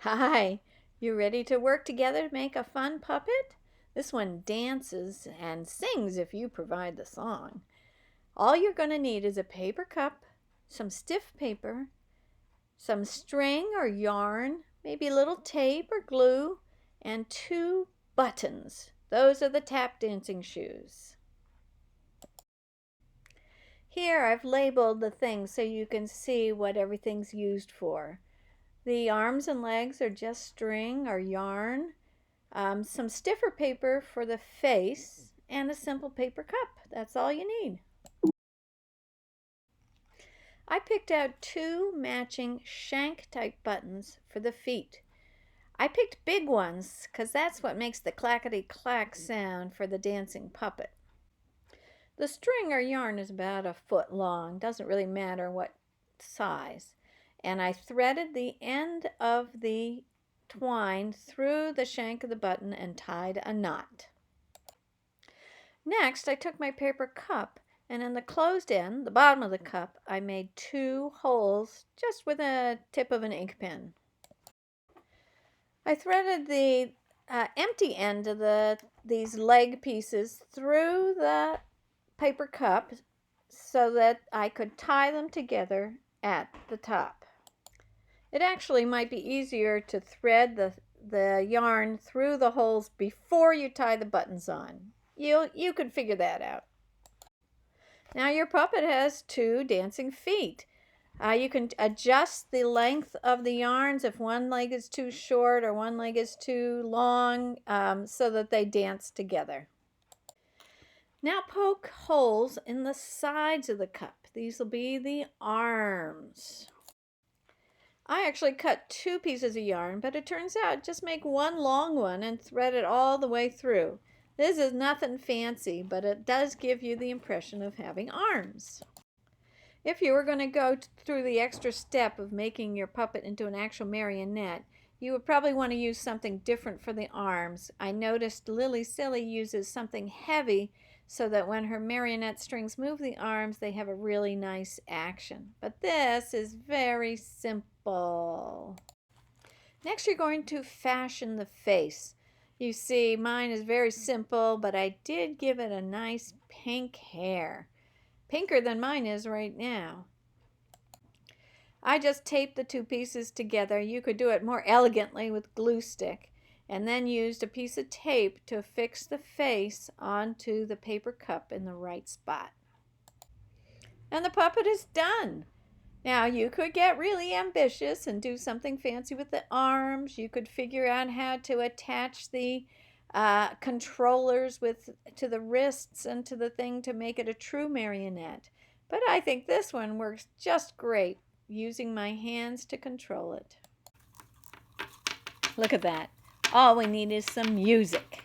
Hi, you ready to work together to make a fun puppet? This one dances and sings if you provide the song. All you're going to need is a paper cup, some stiff paper, some string or yarn, maybe a little tape or glue, and 2 buttons. Those are the tap dancing shoes. Here I've labeled the things so you can see what everything's used for. The arms and legs are just string or yarn. Some stiffer paper for the face, and a simple paper cup. That's all you need. I picked out 2 matching shank type buttons for the feet. I picked big ones because that's what makes the clackety clack sound for the dancing puppet. The string or yarn is about 1 foot long, doesn't really matter what size. And I threaded the end of the twine through the shank of the button and tied a knot. Next, I took my paper cup, and in the closed end, the bottom of the cup, I made 2 holes just with a tip of an ink pen. I threaded the empty end of these leg pieces through the paper cup so that I could tie them together at the top. It actually might be easier to thread the yarn through the holes before you tie the buttons on. You could figure that out. Now your puppet has 2 dancing feet. You can adjust the length of the yarns if one leg is too short or one leg is too long so that they dance together. Now poke holes in the sides of the cup. These will be the arms. I actually cut 2 pieces of yarn, but it turns out just make 1 long one and thread it all the way through. This is nothing fancy, but it does give you the impression of having arms. If you were going to go through the extra step of making your puppet into an actual marionette, you would probably want to use something different for the arms. I noticed LilySilly uses something heavy so that when her marionette strings move the arms, they have a really nice action. But this is very simple. Next, you're going to fashion the face. You see, mine is very simple, but I did give it a nice pink hair. Pinker than mine is right now. I just taped the 2 pieces together. You could do it more elegantly with glue stick, and then used a piece of tape to fix the face onto the paper cup in the right spot. And the puppet is done. Now you could get really ambitious and do something fancy with the arms. You could figure out how to attach the controllers to the wrists and to the thing to make it a true marionette. But I think this one works just great, using my hands to control it. Look at that. All we need is some music.